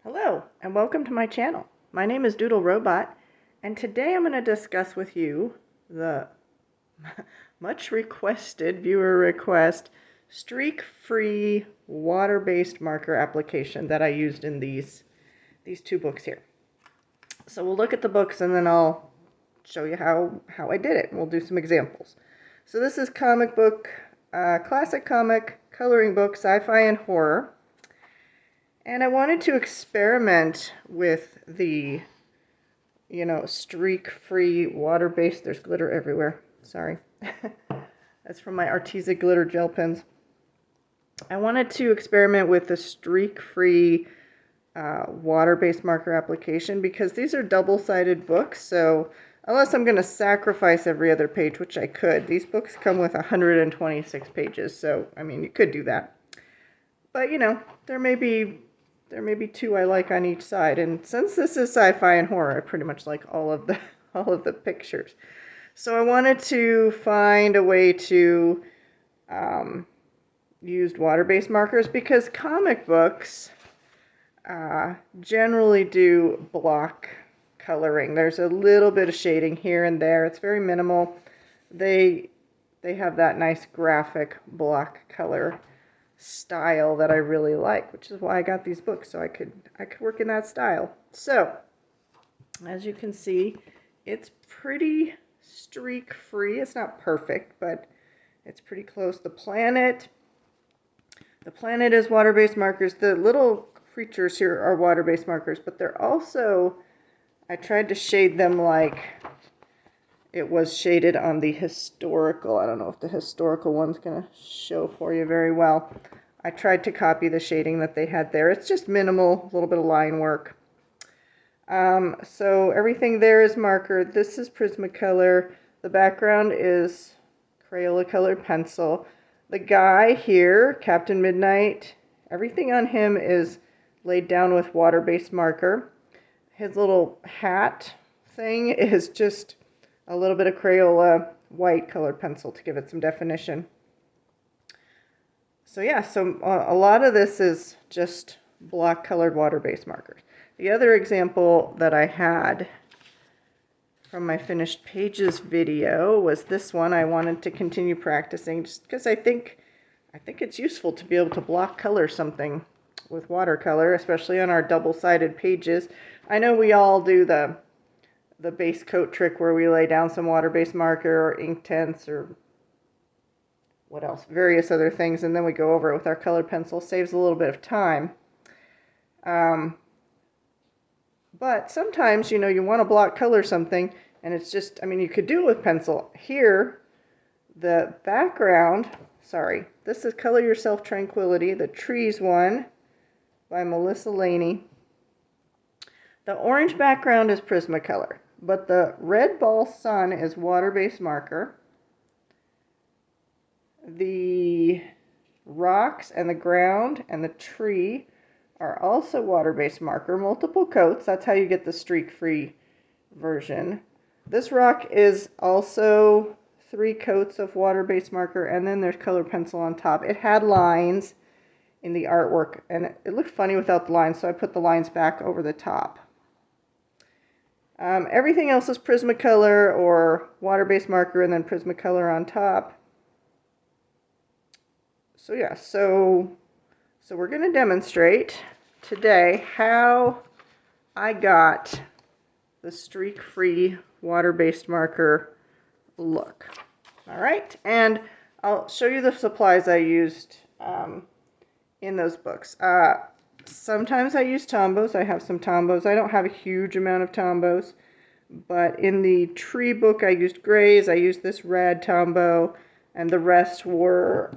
Hello, and welcome to my channel. My name is Doodle Robot, and today I'm going to discuss with you the much requested, viewer request, streak-free water-based marker application that I used in these two books here. So we'll look at the books and then I'll show you how I did it. We'll do some examples. So this is comic book, classic comic, coloring book, sci-fi and horror. And I wanted to experiment with the, streak-free water-based, there's glitter everywhere, sorry. That's from my Arteza glitter gel pens. I wanted to experiment with the streak-free water-based marker application because these are double-sided books, so unless I'm going to sacrifice every other page, which I could, these books come with 126 pages, so, I mean, you could do that. But, there may be two I like on each side, and since this is sci-fi and horror, I pretty much like all of the pictures. So I wanted to find a way to use water-based markers because comic books generally do block coloring. There's a little bit of shading here and there. It's very minimal. They have that nice graphic block color style that I really like, which is why I got these books, so I could work in that style. So as you can see, it's pretty streak free. It's not perfect, but it's pretty close. The planet is water-based markers. The little creatures here are water-based markers, but they're also, I tried to shade them like it was shaded on the historical. I don't know if the historical one's going to show for you very well. I tried to copy the shading that they had there. It's just minimal, a little bit of line work. So everything there is marker. This is Prismacolor. The background is Crayola colored pencil. The guy here, Captain Midnight, everything on him is laid down with water-based marker. His little hat thing is just a little bit of Crayola white colored pencil to give it some definition. So yeah, so a lot of this is just block colored water-based markers. The other example that I had from my finished pages video was this one. I wanted to continue practicing just because I think it's useful to be able to block color something with watercolor, especially on our double-sided pages. I know we all do the base coat trick where we lay down some water-based marker or Inktense or what else, various other things, and then we go over it with our colored pencil. Saves a little bit of time. But sometimes, you want to block color something, and it's just, I mean, you could do it with pencil. Here, the background, sorry, this is Color Yourself Tranquility, the Trees one by Melissa Laney. The orange background is Prismacolor, but the red ball sun is water-based marker. The rocks and the ground and the tree are also water-based marker, multiple coats. That's how you get the streak-free version. This rock is also 3 coats of water-based marker, and then there's colored pencil on top. It had lines in the artwork, and it looked funny without the lines, so I put the lines back over the top. Everything else is Prismacolor or water-based marker and then Prismacolor on top. So yeah, so we're going to demonstrate today how I got the streak-free water-based marker look. All right, and I'll show you the supplies I used in those books. Sometimes I use Tombows. I have some Tombows. I don't have a huge amount of Tombows, but in the tree book I used grays. I used this red Tombow, and the rest were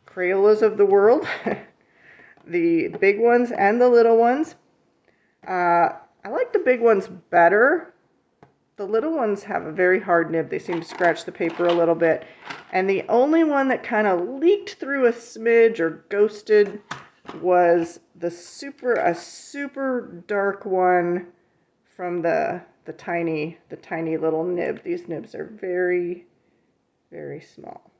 Crayolas of the world, the big ones and the little ones. I like the big ones better. The little ones have a very hard nib. They seem to scratch the paper a little bit. And the only one that kind of leaked through a smidge or ghosted was a super dark one from the tiny little nib. These nibs are very, very small.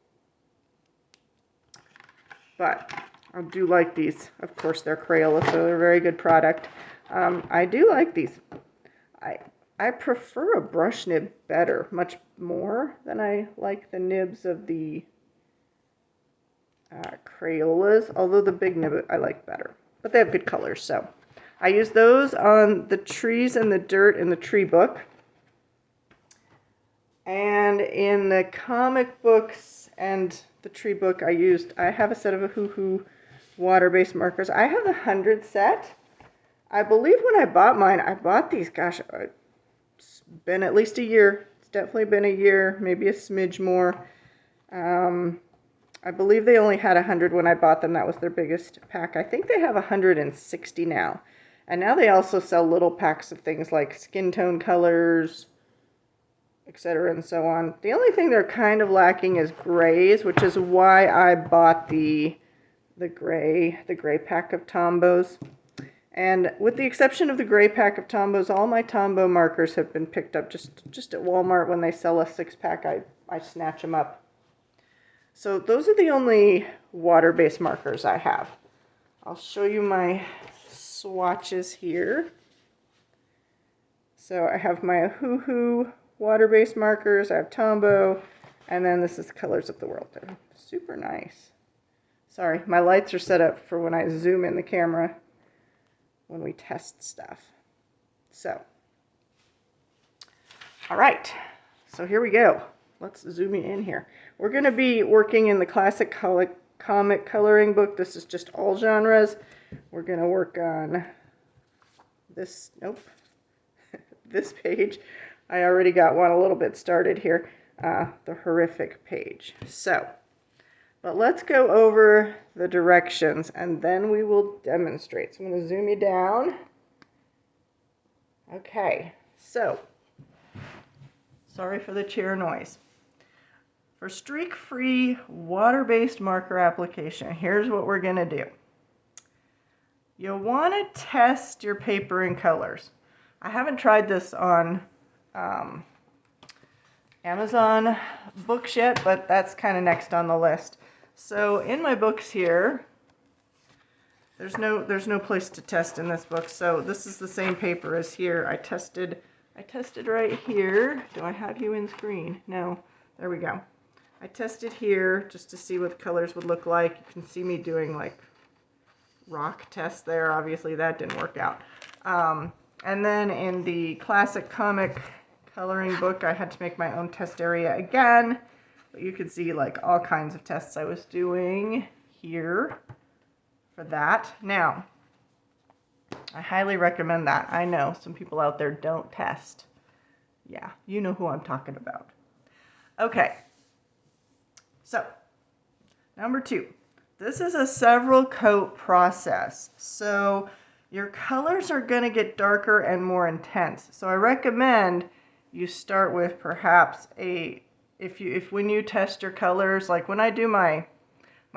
But I do like these. Of course, they're Crayola, so they're a very good product. I do like these. I prefer a brush nib better, much more than I like the nibs of the Crayolas, although the big nib I like better. But they have good colors, so I use those on the trees and the dirt in the tree book. And in the comic books and the tree book, I have a set of Ohuhu water-based markers. I have the 100 set. I believe when I bought mine, I bought these, gosh, it's been at least a year. It's definitely been a year, maybe a smidge more. I believe they only had 100 when I bought them. That was their biggest pack. I think they have 160 now. And now they also sell little packs of things like skin tone colors, etc. and so on. The only thing they're kind of lacking is grays, which is why I bought the gray pack of Tombos. And with the exception of the gray pack of Tombos, all my Tombow markers have been picked up just at Walmart. When they sell a 6-pack, I snatch them up. So those are the only water-based markers I have. I'll show you my swatches here. So I have my Ohuhu water-based markers, I have Tombow, and then this is Colors of the World. They're super nice. Sorry, my lights are set up for when I zoom in the camera when we test stuff. So, all right, so here we go. Let's zoom in here. We're going to be working in the classic comic coloring book. This is just all genres. We're going to work on this, this page. I already got one a little bit started here, the horrific page. So, but let's go over the directions and then we will demonstrate. So I'm going to zoom you down. Okay, so, sorry for the chair noise. For streak-free water-based marker application, here's what we're going to do. You'll want to test your paper and colors. I haven't tried this on Amazon books yet, but that's kind of next on the list. So in my books here, there's no place to test in this book. So this is the same paper as here. I tested right here. Do I have you in screen? No. There we go. I tested here just to see what the colors would look like. You can see me doing like rock tests there. Obviously that didn't work out. And then in the classic comic coloring book, I had to make my own test area again. But you can see like all kinds of tests I was doing here for that. Now, I highly recommend that. I know some people out there don't test. Yeah, you know who I'm talking about. Okay. So, number 2, this is a several coat process. So your colors are going to get darker and more intense. So I recommend you start with perhaps when you test your colors, like when I do my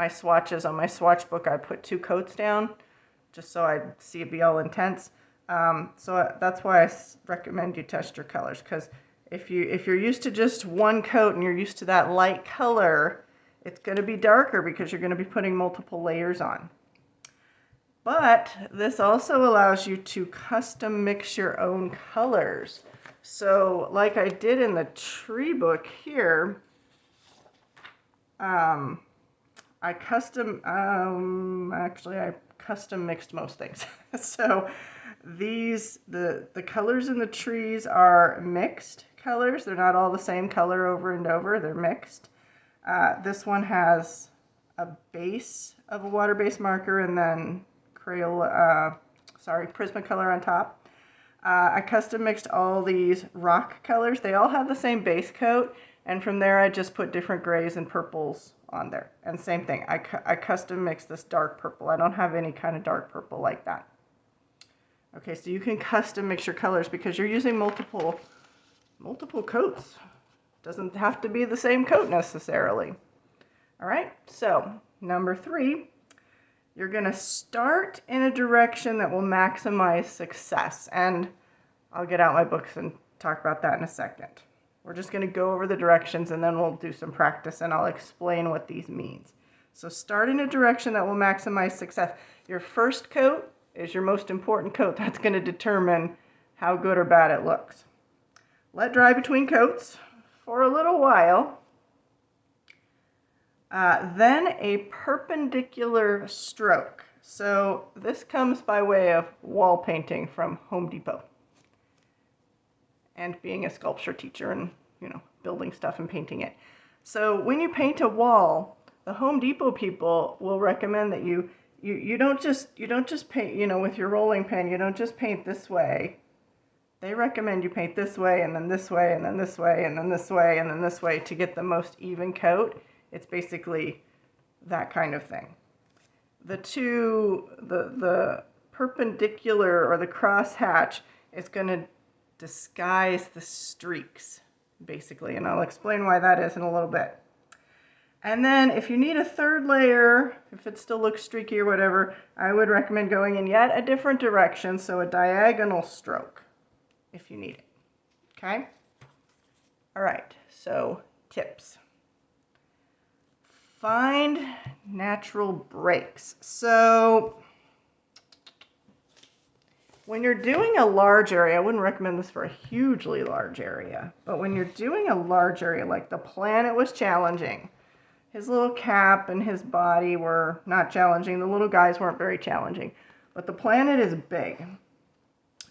swatches on my swatch book, I put 2 coats down just so I see it be all intense. So that's why I recommend you test your colors, because if you're used to just 1 coat and you're used to that light color, it's going to be darker because you're going to be putting multiple layers on. But this also allows you to custom mix your own colors. So like I did in the tree book here, I custom mixed most things. So the colors in the trees are mixed colors. They're not all the same color over and over. They're mixed. This one has a base of a water-based marker and then Prismacolor on top. I custom mixed all these rock colors. They all have the same base coat, and from there I just put different grays and purples on there. And same thing, I custom mixed this dark purple. I don't have any kind of dark purple like that. Okay, so you can custom mix your colors because you're using multiple coats. Doesn't have to be the same coat necessarily. All right, so number 3, you're going to start in a direction that will maximize success. And I'll get out my books and talk about that in a second. We're just going to go over the directions and then we'll do some practice and I'll explain what these means. So start in a direction that will maximize success. Your first coat is your most important coat. That's going to determine how good or bad it looks. Let dry between coats for a little while. Then a perpendicular stroke. So this comes by way of wall painting from Home Depot. And being a sculpture teacher and, building stuff and painting it. So when you paint a wall, the Home Depot people will recommend that you don't just paint, with your rolling pin, you don't just paint this way. They recommend you paint this way and then this way and then this way and then this way and then this way to get the most even coat. It's basically that kind of thing. The perpendicular or the cross hatch is going to disguise the streaks, basically, and I'll explain why that is in a little bit. And then if you need a third layer, if it still looks streaky or whatever, I would recommend going in yet a different direction, so a diagonal stroke if you need it. Okay? All right, so tips. Find natural breaks. So when you're doing a large area, I wouldn't recommend this for a hugely large area, but when you're doing a large area, like the planet was challenging, his little cap and his body were not challenging, the little guys weren't very challenging, but the planet is big.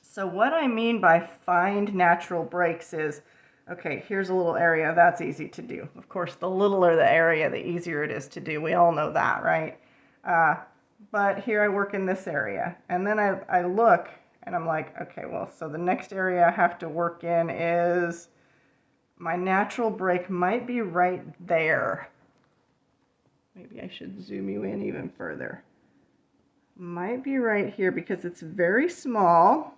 So what I mean by find natural breaks is, okay, here's a little area, that's easy to do. Of course, the littler the area, the easier it is to do. We all know that, right? But here I work in this area, and then I look, and I'm like, okay, well, so the next area I have to work in is, my natural break might be right there. Maybe I should zoom you in even further. Might be right here because it's very small.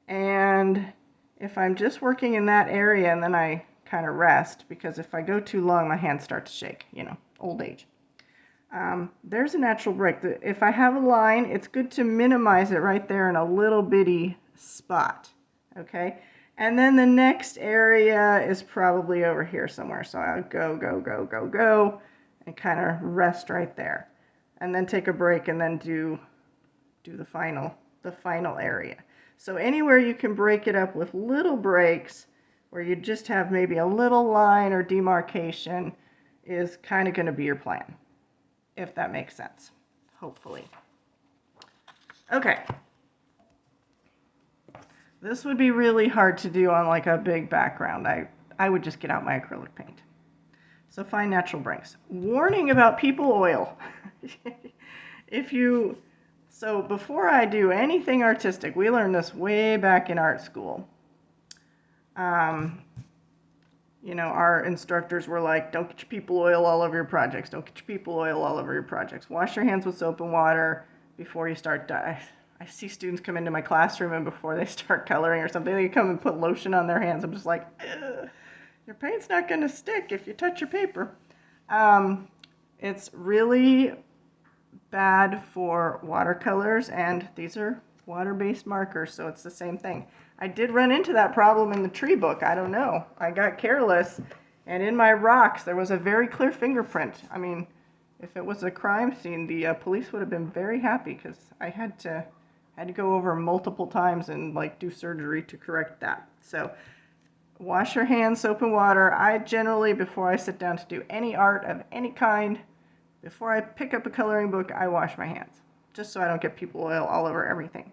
And if I'm just working in that area and then I kind of rest, because if I go too long, my hands start to shake, old age. There's a natural break. If I have a line, it's good to minimize it right there in a little bitty spot, okay? And then the next area is probably over here somewhere. So I'll go, and kind of rest right there. And then take a break and then do the final area. So anywhere you can break it up with little breaks, where you just have maybe a little line or demarcation, is kind of going to be your plan, if that makes sense, hopefully. Okay. This would be really hard to do on like a big background. I would just get out my acrylic paint. So find natural breaks. Warning about people oil. So before I do anything artistic, we learned this way back in art school. Our instructors were like, don't get your people oil all over your projects. Don't get your people oil all over your projects. Wash your hands with soap and water before you start. I see students come into my classroom and before they start coloring or something, they come and put lotion on their hands. I'm just like, your paint's not going to stick if you touch your paper. It's really bad for watercolors, and these are water-based markers, so it's the same thing. I did run into that problem in the tree book. I don't know. I got careless, and in my rocks there was a very clear fingerprint. I mean, if it was a crime scene, the police would have been very happy because I had to go over multiple times and like do surgery to correct that. So wash your hands, soap and water. I generally, before I sit down to do any art of any kind, before I pick up a coloring book, I wash my hands, just so I don't get people oil all over everything.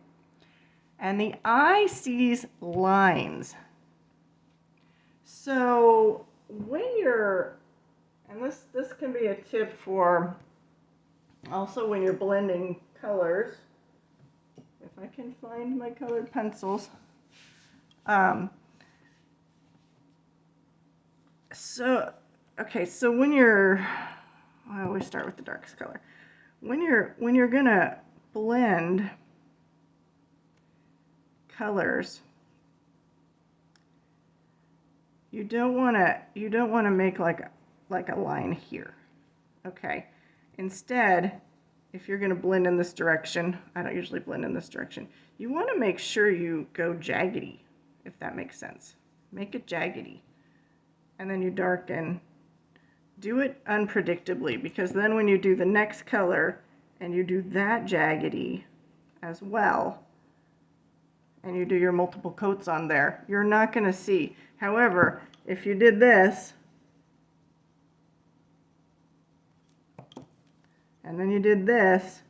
And the eye sees lines. So when you're, and this can be a tip for also when you're blending colors, if I can find my colored pencils. So when you're, I always start with the darkest color. When you're gonna blend colors, you don't want to make like a line here. Okay. Instead, if you're going to blend in this direction, I don't usually blend in this direction. You want to make sure you go jaggedy, if that makes sense. Make it jaggedy. And then you darken do it unpredictably, because then when you do the next color and you do that jaggedy as well, and you do your multiple coats on there, you're not going to see. However, if you did this, and then you did this,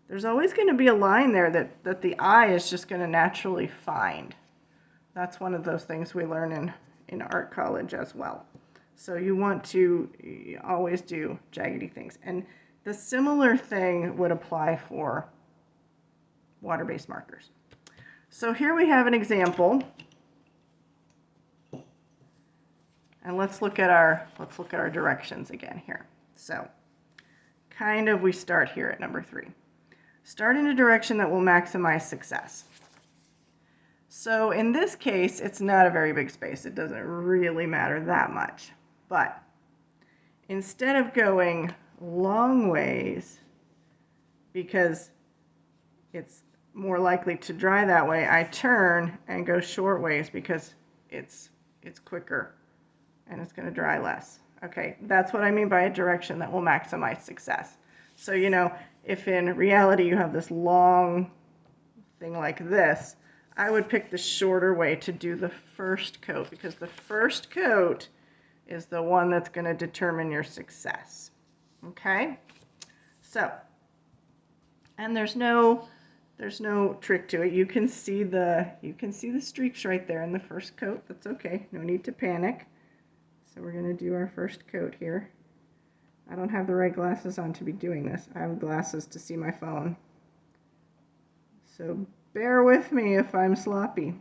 there's always going to be a line there that the eye is just going to naturally find. That's one of those things we learn in art college as well. So you want to always do jaggedy things. And the similar thing would apply for water-based markers. So here we have an example. And let's look at our directions again here. So kind of we start here at number 3. Start in a direction that will maximize success. So in this case, it's not a very big space. It doesn't really matter that much. But instead of going long ways, because it's more likely to dry that way, I turn and go short ways because it's quicker and it's going to dry less. Okay, that's what I mean by a direction that will maximize success. So, you know, if in reality you have this long thing like this, I would pick the shorter way to do the first coat, because the first coat is the one that's going to determine your success. Okay? So, and there's no trick to it. You can see the streaks right there in the first coat. That's okay. No need to panic. So we're going to do our first coat here. I don't have the right glasses on to be doing this. I have glasses to see my phone. So bear with me if I'm sloppy.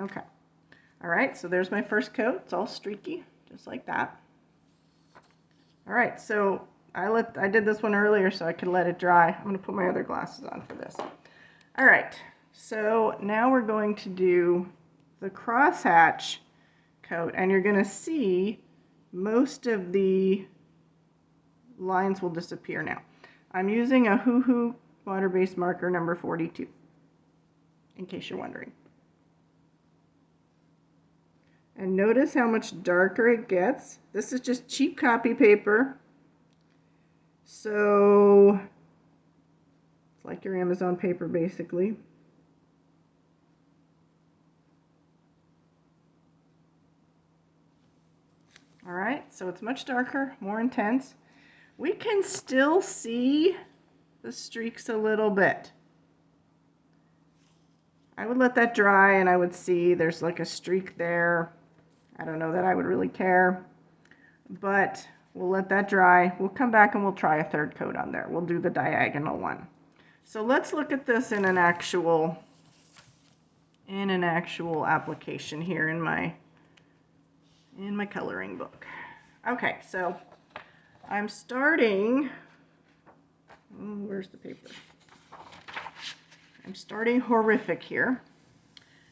Okay. All right, so there's my first coat. It's all streaky, just like that. All right, so I did this one earlier so I could let it dry. I'm going to put my other glasses on for this. All right, so now we're going to do the crosshatch coat, and you're going to see most of the lines will disappear now. I'm using a Ohuhu water-based marker number 42, in case you're wondering. And notice how much darker it gets. This is just cheap copy paper. So it's like your Amazon paper basically. All right, so it's much darker, more intense. We can still see the streaks a little bit. I would let that dry and I would see there's like a streak there. I don't know that I would really care, but we'll let that dry. We'll come back and we'll try a third coat on there. We'll do the diagonal one. So let's look at this in an actual application here in my coloring book. Okay, so I'm starting, where's the paper? I'm starting horrific here.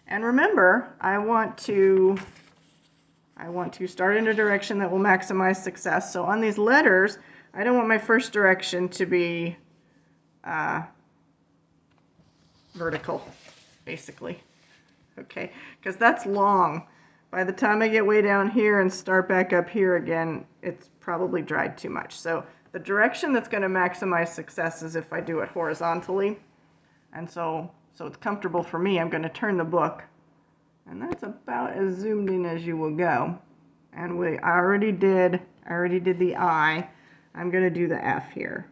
And remember, I want to start in a direction that will maximize success. So on these letters, I don't want my first direction to be vertical, basically. Okay, because that's long. By the time I get way down here and start back up here again, it's probably dried too much. So the direction that's going to maximize success is if I do it horizontally. And so it's comfortable for me. I'm going to turn the book. And that's about as zoomed in as you will go. And I already did the I. I'm going to do the F here.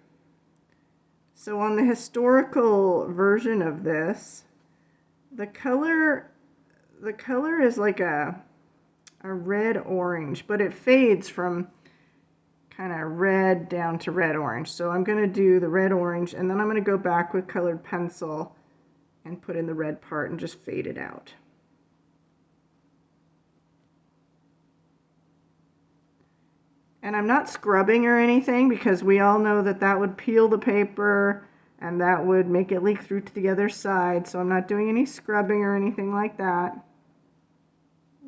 So on the historical version of this, the color is like a red-orange, but it fades from kind of red down to red-orange. So I'm going to do the red-orange, and then I'm going to go back with colored pencil and put in the red part and just fade it out. And I'm not scrubbing or anything because we all know that that would peel the paper and that would make it leak through to the other side. So I'm not doing any scrubbing or anything like that.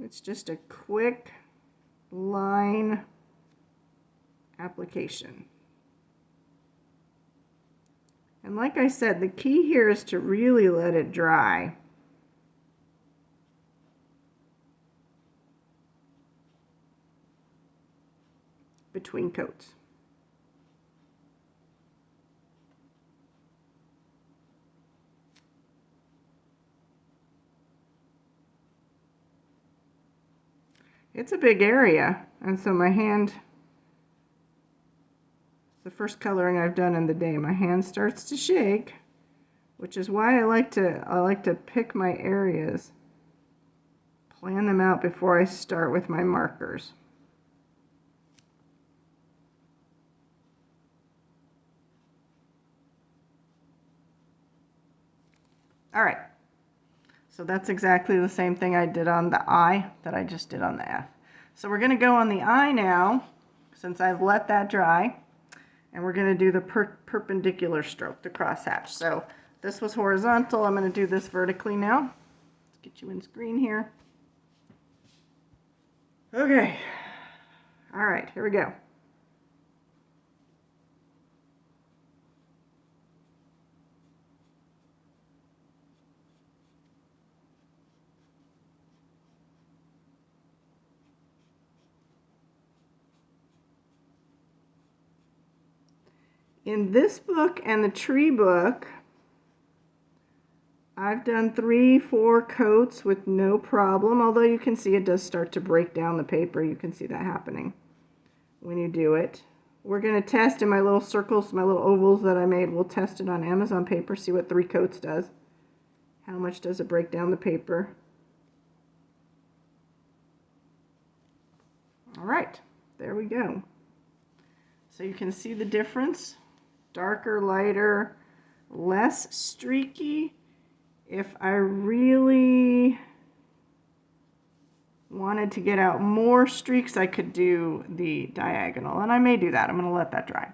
It's just a quick line application. And like I said, the key here is to really let it dry. Between coats. It's a big area, and so my hand, the first coloring I've done in the day, my hand starts to shake, which is why I like to pick my areas, plan them out before I start with my markers. All right, so that's exactly the same thing I did on the I that I just did on the F. So we're going to go on the I now, since I've let that dry, and we're going to do the perpendicular stroke, the crosshatch. So this was horizontal, I'm going to do this vertically now. Let's get you in screen here. Okay, all right, here we go. In this book and the tree book, I've done 3-4 coats with no problem, although you can see it does start to break down the paper. You can see that happening when you do it. We're going to test in my little circles, my little ovals that I made. We'll test it on Amazon paper, see what 3 coats does. How much does it break down the paper? All right, there we go. So you can see the difference. Darker, lighter, less streaky. If I really wanted to get out more streaks, I could do the diagonal, and I may do that. I'm going to let that dry.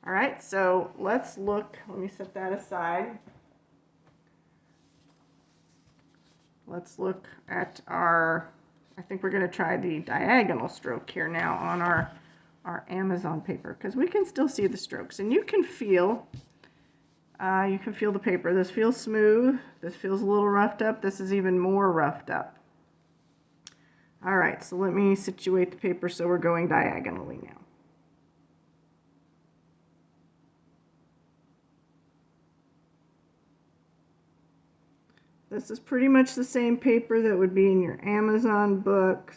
All right, so let's look. Let me set that aside. Let's look at our, I think we're going to try the diagonal stroke here now on our Amazon paper, because we can still see the strokes, and you can feel the paper. This feels smooth. This feels a little roughed up. This is even more roughed up. All right, so let me situate the paper so we're going diagonally now. This is pretty much the same paper that would be in your Amazon books.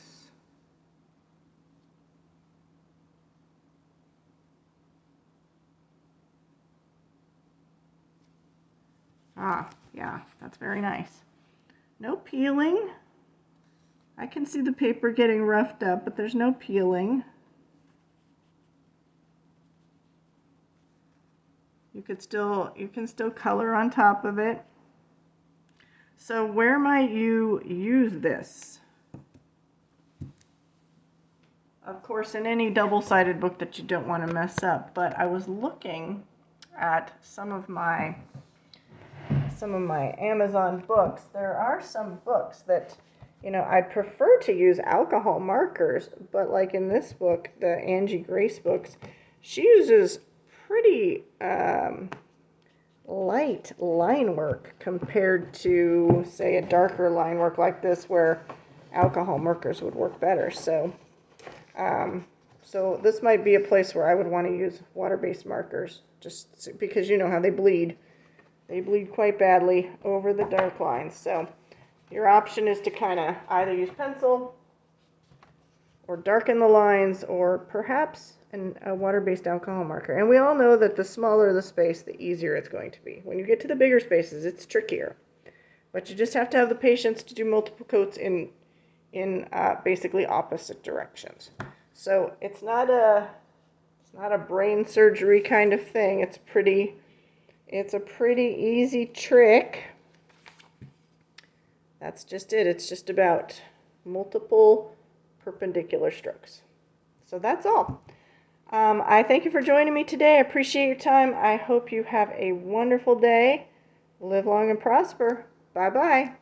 Ah, yeah, that's very nice. No peeling. I can see the paper getting roughed up, but there's no peeling. You can still color on top of it. So where might you use this? Of course, in any double-sided book that you don't want to mess up, but I was looking at some of my Amazon books. There are some books that, you know, I'd prefer to use alcohol markers, but like in this book, the Angie Grace books, she uses pretty light line work compared to, say, a darker line work like this where alcohol markers would work better. So this might be a place where I would want to use water-based markers, just because you know how they bleed. They bleed quite badly over the dark lines. So your option is to kind of either use pencil or darken the lines, or perhaps a water-based alcohol marker. And we all know that the smaller the space, the easier it's going to be. When you get to the bigger spaces, it's trickier. But you just have to have the patience to do multiple coats in basically opposite directions. So it's not a brain surgery kind of thing. It's a pretty easy trick. That's just it. It's just about multiple perpendicular strokes. So that's all. I thank you for joining me today. I appreciate your time. I hope you have a wonderful day. Live long and prosper. Bye-bye.